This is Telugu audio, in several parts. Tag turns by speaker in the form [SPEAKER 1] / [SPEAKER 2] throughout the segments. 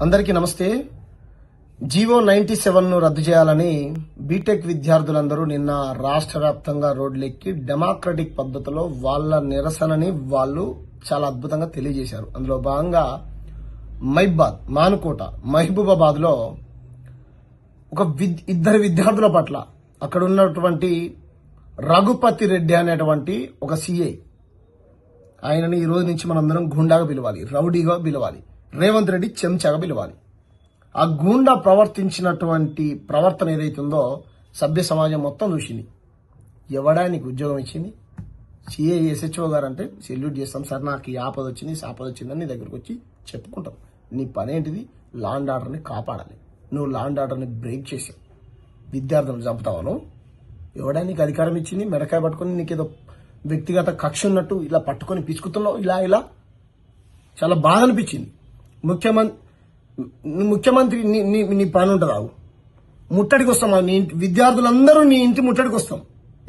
[SPEAKER 1] అందరికీ నమస్తే. జీవో 97ను రద్దు చేయాలని బీటెక్ విద్యార్థులందరూ నిన్న రాష్ట్ర వ్యాప్తంగా రోడ్లెక్కి డెమోక్రటిక్ పద్ధతిలో వాళ్ళ నిరసనని వాళ్ళు చాలా అద్భుతంగా తెలియజేశారు. అందులో భాగంగా మానుకోట మహబూబాబాద్ లో ఇద్దరు విద్యార్థుల పట్ల అక్కడ ఉన్నటువంటి రఘుపతి రెడ్డి అనేటువంటి ఒక సిఐ, ఆయనని ఈ రోజు నుంచి మనందరం గుండాగా పిలవాలి, రౌడీగా పిలవాలి, రేవంత్ రెడ్డి చెంచాగా పిలవాలి. ఆ గూండా ప్రవర్తించినటువంటి ప్రవర్తన ఏదైతుందో సభ్య సమాజం మొత్తం చూసింది. ఎవడా నీకు ఉద్యోగం ఇచ్చింది? సిఐ ఎస్హెచ్ఓ గారు అంటే సెల్యూట్ చేస్తాం సార్, నాకు ఈ ఆపద వచ్చింది ఆపద వచ్చిందని నీ దగ్గరకు వచ్చి చెప్పుకుంటాం. నీ పని ఏంటిది? లా అండ్ ఆర్డర్ని కాపాడాలి. నువ్వు లా అండ్ ఆర్డర్ని బ్రేక్ చేసావు, విద్యార్థులను చంపుతావను. ఎవడా నీకు అధికారం ఇచ్చింది? మెడకాయ పట్టుకుని నీకేదో వ్యక్తిగత కక్ష ఉన్నట్టు ఇలా పట్టుకొని పిసుకుతున్నావు. ఇలా చాలా బాధ అనిపించింది. ముఖ్యమంత్రి నీ పని ఉంటుందావు, ముట్టడికి వస్తాం. నీ విద్యార్థులందరూ నీ ఇంటి ముట్టడికి వస్తాం.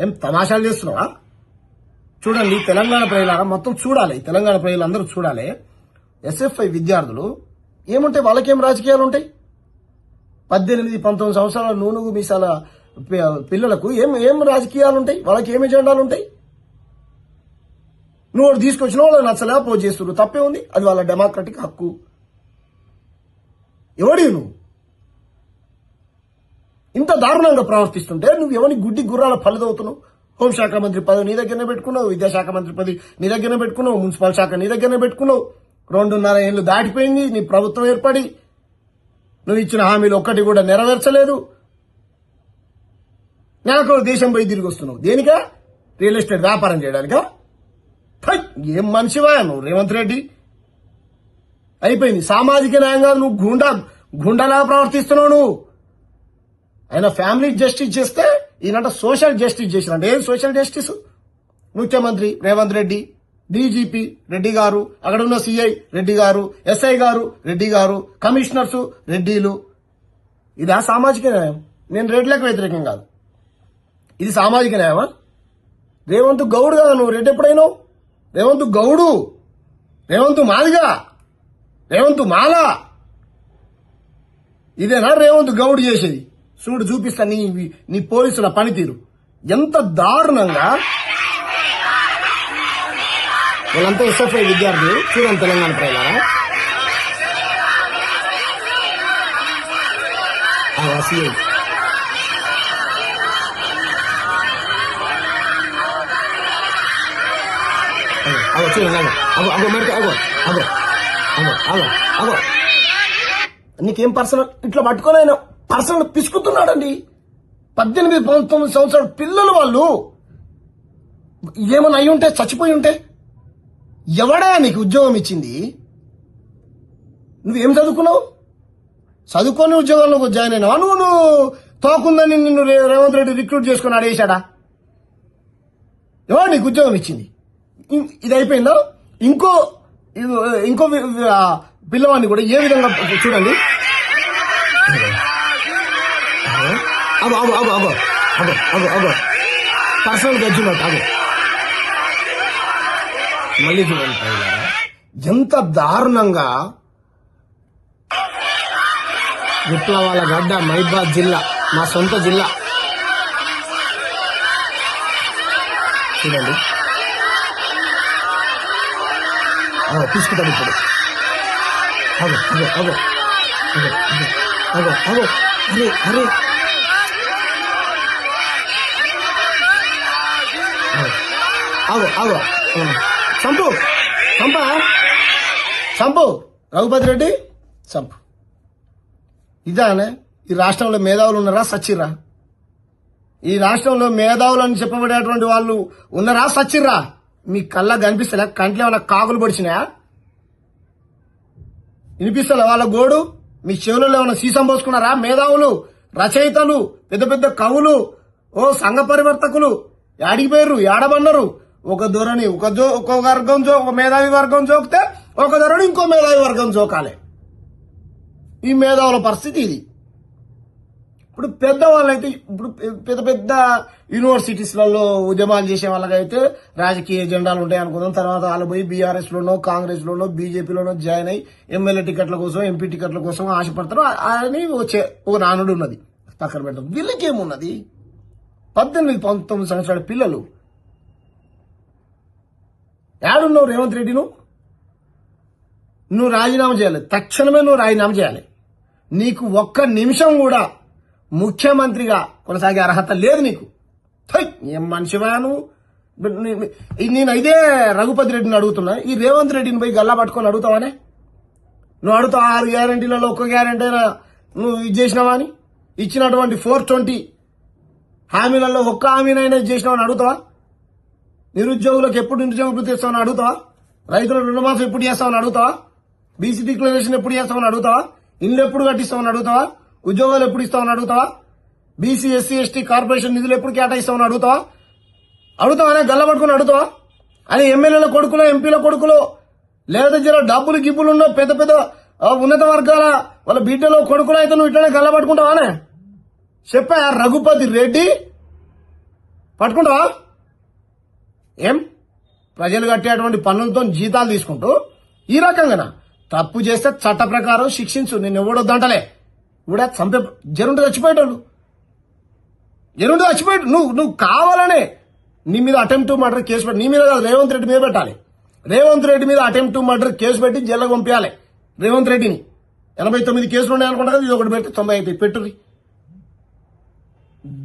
[SPEAKER 1] ఏం తమాషాలు చేస్తున్నావా? చూడండి, తెలంగాణ ప్రజలారా మొత్తం చూడాలి, తెలంగాణ ప్రజలందరూ చూడాలి. ఎస్ఎఫ్ఐ విద్యార్థులు ఏముంటాయి, వాళ్ళకేం రాజకీయాలు ఉంటాయి? 18-19 సంవత్సరాల నూనుగు మీసాల పిల్లలకు ఏం రాజకీయాలు ఉంటాయి? వాళ్ళకి ఏం ఎజెండాలు ఉంటాయి? నువ్వు తీసుకొచ్చిన వాళ్ళు నచ్చలే పోజ్ చేస్తున్నారు, తప్పే ఉంది. అది వాళ్ళ డెమోక్రటిక్ హక్కు. ఎవడి నువ్వు ఇంత దారుణంగా ప్రవర్తిస్తుంటే నువ్వు ఎవరి గుడ్డి గుర్రాల ఫలితవుతున్నావు? హోంశాఖ మంత్రి పదవి నీ దగ్గరనే పెట్టుకున్నావు, విద్యాశాఖ మంత్రి పదవి నీ దగ్గరనే పెట్టుకున్నావు, మున్సిపల్ శాఖ నీ దగ్గరనే పెట్టుకున్నావు. 2.5 ఏళ్లు దాటిపోయింది నీ ప్రభుత్వం ఏర్పడి. నువ్వు ఇచ్చిన హామీలు ఒక్కటి కూడా నెరవేర్చలేదు. నాకు దేశం పోయి తిరిగి వస్తున్నావు దేనికా? రియల్ ఎస్టేట్ వ్యాపారం చేయడానికా? ఏం మనిషివా నువ్వు రేవంత్ రెడ్డి? అయిపోయింది. సామాజిక న్యాయంగా నువ్వు గుండాలా ప్రవర్తిస్తున్నావు. నువ్వు ఆయన ఫ్యామిలీ జస్టిస్ చేస్తే ఈయనంట సోషల్ జస్టిస్ చేసినట్టు. ఏం సోషల్ జస్టిస్? ముఖ్యమంత్రి రేవంత్ రెడ్డి, డీజీపీ రెడ్డి గారు, అక్కడ ఉన్న సిఐ రెడ్డి గారు, ఎస్ఐ గారు రెడ్డి గారు, కమిషనర్స్ రెడ్డిలు. ఇదా సామాజిక న్యాయం? నేను రెడ్లకు వ్యతిరేకం కాదు, ఇది సామాజిక న్యాయమా? రేవంత్ గౌడ్ కదా నువ్వు, రెడ్డి ఎప్పుడైనావు? రేవంత్ గౌడు, రేవంత్ మాదిగా, రేవంత్ మాల. ఇదేనా రేవంత్ గౌడ్ చేసేది? చూడు, చూపిస్తా నీ పోలీసుల పనితీరు ఎంత దారుణంగా. వాళ్ళంతా ఎస్ఎఫ్ఐ విద్యార్థులు. చూడండి తెలంగాణ ప్రజలారా, నీకేం పర్సనల్ ఇట్లా పట్టుకొని ఆయన పర్సనల్ పిసుకుతున్నాడండి. 18-19 సంవత్సరాల పిల్లలు వాళ్ళు. ఏమన్నా అయి ఉంటే, చచ్చిపోయి ఉంటే? ఎవడా నీకు ఉద్యోగం ఇచ్చింది? నువ్వేం చదువుకున్నావు? చదువుకొని ఉద్యోగంలో జాయిన్ అయినావా? నువ్వు తోకుందని నిన్ను రేవంత్ రెడ్డి రిక్రూట్ చేసుకుని అడేశాడా? ఎవరు నీకు ఉద్యోగం ఇచ్చింది? ఇది అయిపోయిందా? ఇంకో పిల్లవాడిని కూడా ఏ విధంగా చూడండి. పర్సనల్ గజ్జున్నట్టు అదో మళ్ళీ చూడండి. ఎంత దారుణంగా. విప్లవాల గడ్డ మహబూబాబాద్ జిల్లా, మా సొంత జిల్లా. చూడండి, తీసుకుంటాడు ఇప్పుడు. అరే చంపు రఘుపతి రెడ్డి చంపు. ఇదానే ఈ రాష్ట్రంలో మేధావులు ఉన్నారా? సచ్చిర్రా? ఈ రాష్ట్రంలో మేధావులు అని చెప్పబడేటువంటి వాళ్ళు ఉన్నారా? సచ్చిర్రా? మీ కళ్ళ కనిపిస్తలే? కంట్లో ఏమైనా కాకులు పొడిచినాయా? వినిపిస్తలే వాళ్ళ గోడు? మీ చెవులలో ఏమైనా సీసం పోసుకున్నారా? మేధావులు, రచయితలు, పెద్ద పెద్ద కవులు, సంఘ పరివర్తకులు యాడిగిపోయారు, ఏడబన్నారు. ఒక ధోరణి, ఒక వర్గం ఒక మేధావి వర్గం జోకితే ఒక ధోరణి ఇంకో మేధావి వర్గం జోకాలి. ఈ మేధావుల పరిస్థితి ఇది. ఇప్పుడు పెద్దవాళ్ళైతే, ఇప్పుడు పెద్ద పెద్ద యూనివర్సిటీస్లలో ఉద్యమాలు చేసే వాళ్ళకైతే రాజకీయ ఎజెండాలు ఉంటాయి అనుకుందాం. తర్వాత వాళ్ళు పోయి బీఆర్ఎస్ లోనో కాంగ్రెస్ లోనో బీజేపీలోనో జాయిన్ అయ్యి ఎమ్మెల్యే టికెట్ల కోసం ఎంపీ టికెట్ల కోసం ఆశపడతారు అని వచ్చే ఒక నానుడు ఉన్నది. పక్కన పెడతాం. వీళ్ళకేమున్నది? 18-19 సంవత్సరాల పిల్లలు. ఏడున్నావు రేవంత్ రెడ్డి? నువ్వు రాజీనామా చేయాలి. తక్షణమే నువ్వు రాజీనామా చేయాలి. నీకు ఒక్క నిమిషం కూడా ముఖ్యమంత్రిగా కొనసాగే అర్హత లేదు నీకు. ఏం మనిషివా నువ్వు? నేను ఇదే రఘుపతి రెడ్డిని అడుగుతున్నా. ఈ రేవంత్ రెడ్డిని పోయి గల్లా పట్టుకొని అడుగుతావానే? నువ్వు అడుగుతావు 6 గ్యారంటీలలో ఒక్క గ్యారంటీ అయినా నువ్వు ఇది చేసినావా అని? ఇచ్చినటువంటి 420 హామీలలో ఒక్క హామీనైనా చేసినావని అడుగుతావా? నిరుద్యోగులకు ఎప్పుడు నిరుద్యోగ వృత్తి ఇస్తామని అడుగుతావా? రైతుల రుణమాఫీ ఎప్పుడు చేస్తామని అడుగుతావా? బీసీ డిక్లరేషన్ ఎప్పుడు చేస్తామని అడుగుతావా? ఇల్లు ఎప్పుడు కట్టిస్తామని అడుగుతావా? ఉద్యోగాలు ఎప్పుడు ఇస్తామని అడుగుతావా? బీసీ ఎస్సీ ఎస్టీ కార్పొరేషన్ నిధులు ఎప్పుడు కేటాయిస్తామని అడుగుతావా? అడుగుతావానే? గల్ల పట్టుకుని అడుగుతావా? అని ఎమ్మెల్యేల కొడుకులో ఎంపీల కొడుకులో లేదా జర డబ్బులు గిబ్బులు ఉన్న పెద్ద పెద్ద ఉన్నత వర్గాల వాళ్ళ బిడ్డలో కొడుకులో అయితే నువ్వు ఇట్లనే గల్ల పట్టుకుంటావానే? చెప్పా రఘుపతి రెడ్డి పట్టుకుంటావా? ఏం ప్రజలు కట్టేటువంటి పన్నులతో జీతాలు తీసుకుంటూ ఈ రకంగా తప్పు చేస్తే చట్ట ప్రకారం శిక్షించు. నేను ఎవడొద్దంటలే. కూడా చంపే జరుండి చచ్చిపోయేటోళ్ళు నువ్వు కావాలనే నీ మీద అటెంప్ట్ మర్డర్ కేసు పెట్టి, నీ మీద కాదు రేవంత్ రెడ్డి మీద పెట్టాలి. రేవంత్ రెడ్డి మీద అటెంప్ట్ మర్డర్ కేసు పెట్టి జైలుకు పంపించాలి రేవంత్ రెడ్డిని. 89 కేసులు ఉన్నాయనుకుంటా కదా, ఇది ఒకటి పెడితే 90 అవుతాయి. పెట్టుర్రి.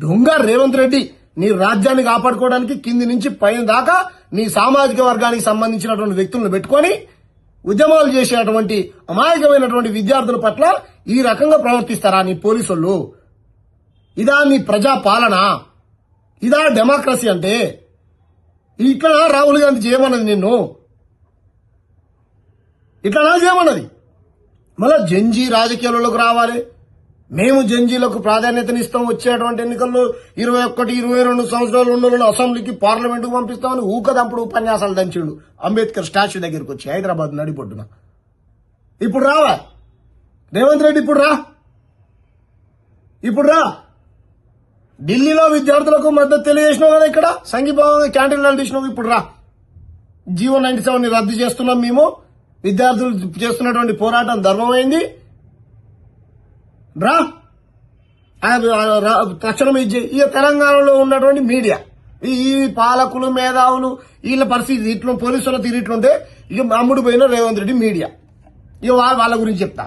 [SPEAKER 1] దొంగ రేవంత్ రెడ్డి నీ రాజ్యాన్ని కాపాడుకోవడానికి కింది నుంచి పైన దాకా నీ సామాజిక వర్గానికి సంబంధించినటువంటి వ్యక్తులను పెట్టుకొని ఉద్యమాలు చేసేటువంటి అమాయకమైనటువంటి విద్యార్థుల పట్ల ఈ రకంగా ప్రవర్తిస్తారా నీ పోలీసులు? ఇదా నీ ప్రజా పాలన? ఇదా డెమోక్రసీ అంటే? ఇట్లా రాహుల్ గాంధీ చేయమన్నది నిన్ను? ఇట్లా చేయమన్నది? మళ్ళా జంజీ రాజకీయాలకు రావాలి. మేము జంజీలకు ప్రాధాన్యతనిస్తాం. వచ్చేటువంటి ఎన్నికల్లో 21, 22 సంవత్సరాలు ఉన్న అసెంబ్లీకి పార్లమెంటుకు పంపిస్తామని ఊకదంపుడు ఉపన్యాసాలు దంచిండు అంబేద్కర్ స్టాచ్యూ దగ్గరికి వచ్చి హైదరాబాద్ నడిపొడ్డున. ఇప్పుడు రావా రేవంత్ రెడ్డి? ఇప్పుడు రా. ఢిల్లీలో విద్యార్థులకు మద్దతు తెలియజేసినావు కదా, ఇక్కడ సంఘీభావంగా క్యాంటీన్లు నడిచినావు. ఇప్పుడు రా. జీవో 97 ని రద్దు చేస్తున్నాం మేము. విద్యార్థులు చేస్తున్నటువంటి పోరాటం ధర్మమైంది. రా. తక్షణం ఇక తెలంగాణలో ఉన్నటువంటి మీడియా ఈ పాలకులు మేధావులు వీళ్ళ పరిస్థితి ఇట్లా పోలీసుల తీరు ఇట్లుంటే ఇక అమ్ముడు పోయిన రేవంత్ రెడ్డి మీడియా ఇక వాళ్ళ గురించి చెప్తా.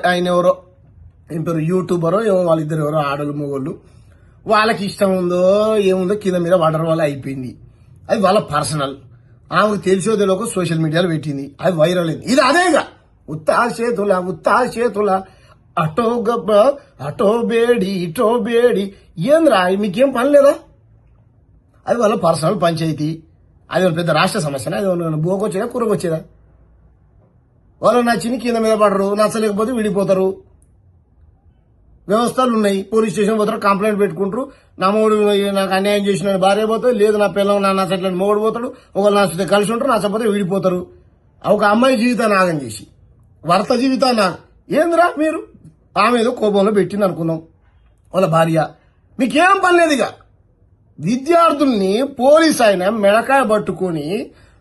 [SPEAKER 1] ఆయన ఎవరో ఏం పేరు యూట్యూబరో ఏమో, వాళ్ళిద్దరు ఎవరో ఆడలు మొగోళ్ళు. వాళ్ళకి ఇష్టం ఉందో ఏముందో కింద మీద వాడడం వల్ల అయిపోయింది. అది వాళ్ళ పర్సనల్. ఆమెకు తెలిసో తెలియక సోషల్ మీడియాలో పెట్టింది. అది వైరల్ అయింది. ఇది అదేగా ఉత్తా చేతుల అటో గబ్బ అటో బేడి ఇటో బేడి. ఏంద్రా మీకేం పని లేదా? అది వాళ్ళ పర్సనల్ పంచాయతీ. అది పెద్ద రాష్ట్ర సమస్యనా? అది బోకొచ్చేదా కూరకొచ్చేదా? వాళ్ళు నచ్చింది కింద మీద పడరు, నచ్చలేకపోతే విడిపోతారు. వ్యవస్థలు ఉన్నాయి. పోలీస్ స్టేషన్ పోతారు, కంప్లైంట్ పెట్టుకుంటారు. నా మూడు నాకు అన్యాయం చేసిన భార్య పోతుంది, లేదు నా పిల్లలు నా నచ్చట్లని మొగుడు పోతాడు. ఒకళ్ళు నచ్చితే కలిసి ఉంటారు, నచ్చకపోతే విడిపోతారు. ఒక అమ్మాయి జీవితాన్ని ఆగం చేసి భర్త జీవితాన్ని ఏందిరా మీరు? ఆమె ఏదో కోపంలో పెట్టింది అనుకుందాం వాళ్ళ భార్య. మీకేం పని లేదు. ఇక విద్యార్థుల్ని పోలీస్ అయినా మెడకాయ పట్టుకుని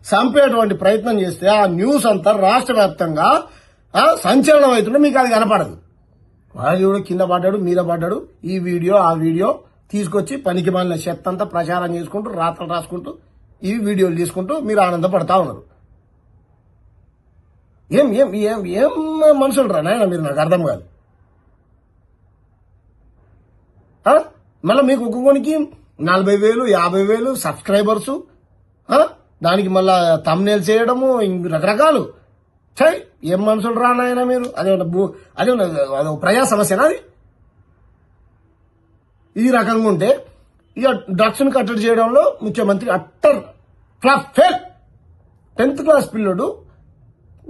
[SPEAKER 1] చంపేటువంటి ప్రయత్నం చేస్తే ఆ న్యూస్ అంతా రాష్ట్ర వ్యాప్తంగా సంచలనం అవుతుంటే మీకు అది కనపడదు. వాడు కూడా కింద పడ్డాడు, మీద పడ్డాడు. ఈ వీడియో ఆ వీడియో తీసుకొచ్చి పనికి మాలిన చెత్త అంతా ప్రచారం చేసుకుంటూ రాత్రలు రాసుకుంటూ ఈ వీడియోలు తీసుకుంటూ మీరు ఆనందపడతా ఉన్నారు. ఏం ఏం ఏం ఏం మనుషులు రా నాయన మీరు? నాకు అర్థం కాదు. మళ్ళీ మీకు ఒక్కొక్కనికి 40,000 50,000 సబ్స్క్రైబర్స్, దానికి మళ్ళా థంబ్నెయిల్ చేయడము రకరకాలు. ఏం మనుషులు రా నాయన మీరు? అదే ప్రజా సమస్యనా అది? ఈ రకంగా ఉంటే ఇక డ్రగ్స్ ను కట్టడి చేయడంలో ముఖ్యమంత్రి utter flop fail. 10th class పిల్లడు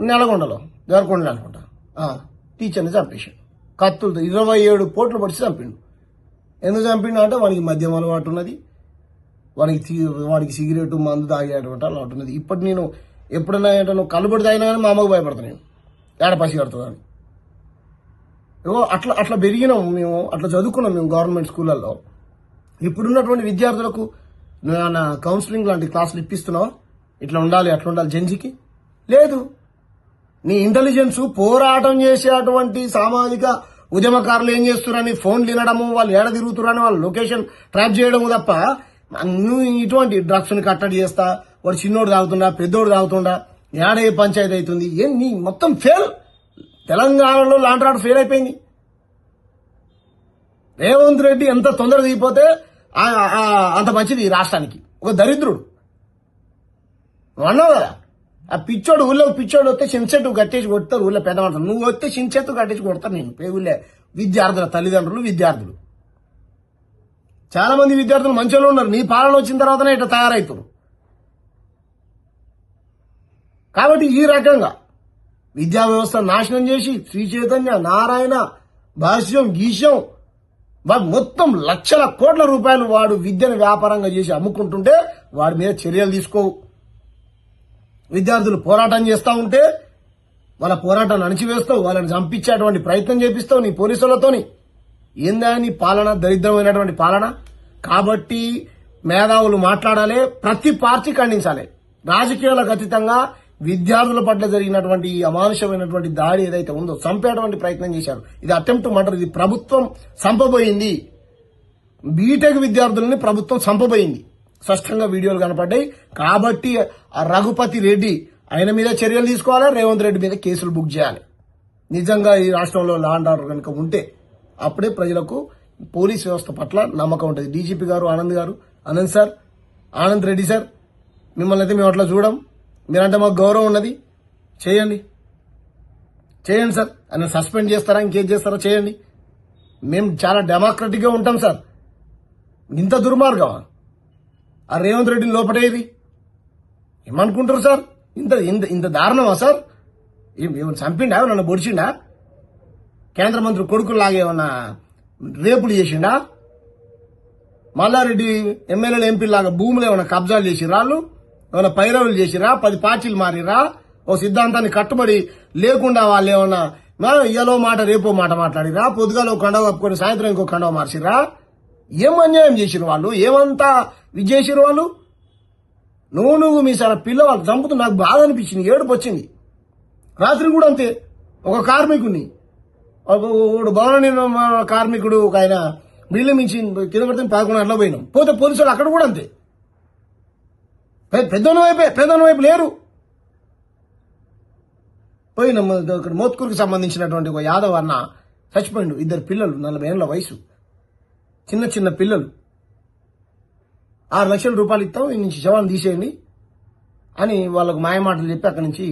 [SPEAKER 1] నెలగొండలో దేవరకొండలో అనుకుంటా టీచర్ని చంపేశాడు కత్తులతో. 27 పోట్లు పడిచి చంపిండు. ఎందుకు చంపిండు అంటే వానికి మద్యం అలవాటు ఉన్నది, వాడికి సిగరెట్ మందు తాగేటువంటి అలవాటు ఉన్నది. ఇప్పటి నేను ఎప్పుడైనా నువ్వు కళ్ళుబడి తాగినా కానీ మా అమ్మకు భయపడతా నేను, ఏడ పసి కడుతుందని. ఏవో అట్లా అట్లా పెరిగినాం మేము, అట్లా చదువుకున్నాం మేము గవర్నమెంట్ స్కూళ్ళల్లో. ఇప్పుడున్నటువంటి విద్యార్థులకు నువ్వేమన్నా కౌన్సిలింగ్ లాంటి క్లాసులు ఇప్పిస్తున్నావా? ఇట్లా ఉండాలి అట్లా ఉండాలి జెన్జీకి లేదు. నీ ఇంటెలిజెన్స్ పోరాటం చేసేటువంటి సామాజిక ఉద్యమకారులు ఏం చేస్తున్నారని ఫోన్లు వినడము, వాళ్ళు ఏడ తిరుగుతున్నారని వాళ్ళ లొకేషన్ ట్రాప్ చేయడము తప్ప నువ్వు ఇటువంటి డ్రగ్స్ ని కట్టడి చేస్తా, వాడు చిన్నోడు తాగుతుండా పెద్దోడు తాగుతుండా, ఏడ ఏ పంచాయతీ అవుతుంది, ఏం నీ మొత్తం ఫెయిల్. తెలంగాణలో లాంటి రాడు ఫెయిల్ అయిపోయింది. రేవంత్ రెడ్డి ఎంత తొందర దిగిపోతే అంత మంచిది ఈ రాష్ట్రానికి. ఒక దరిద్రుడు నువ్వు అన్నావు కదా, ఆ పిచ్చోడు ఊళ్ళో పిచ్చోడు వస్తే చించెట్టు కట్టేసి కొడతారు ఊళ్ళో పెద్దమంటారు, నువ్వు వస్తే చించెత్తు కట్టేసి కొడతారు నేను ఊళ్ళో విద్యార్థుల తల్లిదండ్రులు విద్యార్థులు. చాలా మంది విద్యార్థులు మంచిగా ఉన్నారు, నీ పాలన వచ్చిన తర్వాతనే ఇట్లా తయారవుతారు. కాబట్టి ఈ రకంగా విద్యా వ్యవస్థ నాశనం చేసి శ్రీ చైతన్య, నారాయణ, భాష్యం, గీష్యం వాడు మొత్తం లక్షల కోట్ల రూపాయలు వాడు విద్యను వ్యాపారంగా చేసి అమ్ముకుంటుంటే వాడి మీద చర్యలు తీసుకోవు. విద్యార్థులు పోరాటం చేస్తూ ఉంటే వాళ్ళ పోరాటాన్ని అణిచివేస్తావు, వాళ్ళని చంపించేటువంటి ప్రయత్నం చేపిస్తావు నీ పోలీసులతోని. ఏందా నీ పాలన, దరిద్రమైనటువంటి పాలన. కాబట్టి మేధావులు మాట్లాడాలి, ప్రతి పార్టీ ఖండించాలి. రాజకీయాలకు అతీతంగా విద్యార్థుల పట్ల జరిగినటువంటి ఈ అమానుషమైనటువంటి దాడి ఏదైతే ఉందో, చంపేటువంటి ప్రయత్నం చేశారు. ఇది అటెంప్ట్ మర్డర్, ఇది ప్రభుత్వం చంపబోయింది. బీటెక్ విద్యార్థులని ప్రభుత్వం చంపబోయింది. స్పష్టంగా వీడియోలు కనపడ్డాయి. కాబట్టి ఆ రఘుపతి రెడ్డి ఆయన మీద చర్యలు తీసుకోవాలి, రేవంత్ రెడ్డి మీద కేసులు బుక్ చేయాలి. నిజంగా ఈ రాష్ట్రంలో లా అండ్ ఆర్డర్ కనుక ఉంటే అప్పుడే ప్రజలకు పోలీస్ వ్యవస్థ పట్ల నమ్మకం ఉంటుంది. డీజీపీ గారు ఆనంద్ రెడ్డి సార్, మిమ్మల్ని అయితే మేము అట్లా చూడం. మీరంటే మాకు గౌరవం ఉన్నది, చేయండి సార్. ఆయన సస్పెండ్ చేస్తారా ఇంకేం చేస్తారో చేయండి. మేము చాలా డెమోక్రటిక్ గా ఉంటాం సార్. ఇంత దుర్మార్గమా ఆ రేవంత్ రెడ్డిని లోపటేది? ఏమనుకుంటారు సార్? ఇంత ఇంత ఇంత దారుణమా సార్? ఏమైనా చంపిండా, నన్ను పొడిచిండా? కేంద్ర మంత్రి కొడుకులాగా ఏమన్నా రేపులు చేసిండా? మల్లారెడ్డి ఎమ్మెల్యేలు ఎంపీలాగా భూములు ఏమైనా కబ్జాలు చేసిరా? వాళ్ళు ఏమైనా పైరవులు చేసిరా? 10 పార్టీలు మారిరా? ఓ సిద్ధాంతాన్ని కట్టుబడి లేకుండా వాళ్ళు ఏమన్నా ఇయ్యలో మాట రేపో మాట మాట్లాడిరా? పొద్దుగాల ఒక కండవ కప్పుకొని సాయంత్రం ఇంకో కండవ మార్చిరా? ఏం అన్యాయం చేసిరు వాళ్ళు? ఏమంతా విజేసిరు వాళ్ళు? నువ్వు మీ సార్ పిల్లవాళ్ళు చంపుతూ నాకు బాధ అనిపించింది, ఏడుపు వచ్చింది. రాత్రి కూడా అంతే. ఒక కార్మికుడిని, భవన నిర్మాణ కార్మికుడు, ఒక ఆయన బిల్లు మించి కింద పడితే 11 గంటలకు పోయినాం. పోతే పోలీసులు అక్కడ కూడా అంతే. పెద్దన్న వైపు లేరు. పోయిన మోత్కూరుకు సంబంధించినటువంటి ఒక యాదవ్ అన్న చచ్చిపోయిండు. 2 పిల్లలు, 40 ఏళ్ల వయసు, చిన్న పిల్లలు. 6 లక్షల రూపాయలు ఇస్తాం, ఈ నుంచి శవాన్ని తీసేయండి అని వాళ్ళకు మాయమాటలు చెప్పి అక్కడి నుంచి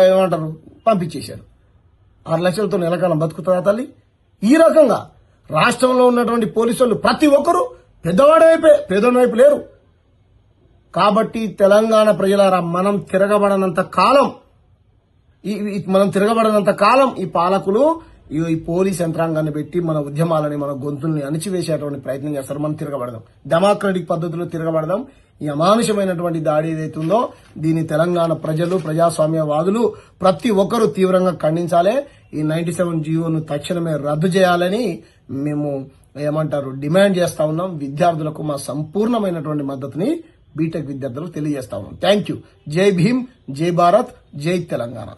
[SPEAKER 1] ఏమంటారు పంపించేశారు. 6 లక్షలతో నెలకాలం బతుకుతుందా తల్లి? ఈ రకంగా రాష్ట్రంలో ఉన్నటువంటి పోలీసులు ప్రతి ఒక్కరూ పేదోడి వైపు లేరు. కాబట్టి తెలంగాణ ప్రజలారా, మనం తిరగబడనంత కాలం ఈ పాలకులు ఈ పోలీస్ యంత్రాంగాన్ని పెట్టి మన ఉద్యమాలని, మన గొంతుల్ని అణిచివేసేటువంటి ప్రయత్నం చేస్తారు. మనం తిరగబడదాం, డెమోక్రటిక్ పద్ధతిలో తిరగబడదాం. ఈ అమానుషమైనటువంటి దాడి ఏదైతుందో దీన్ని తెలంగాణ ప్రజలు, ప్రజాస్వామ్యవాదులు ప్రతి ఒక్కరూ తీవ్రంగా ఖండించాలి. ఈ 97 జీవోను తక్షణమే రద్దు చేయాలని మేము డిమాండ్ చేస్తా ఉన్నాం. విద్యార్థులకు మా సంపూర్ణమైనటువంటి మద్దతుని బీటెక్ విద్యార్థులకు తెలియజేస్తా ఉన్నాం. Thank you. జై భీమ్, జై భారత్, జై తెలంగాణ.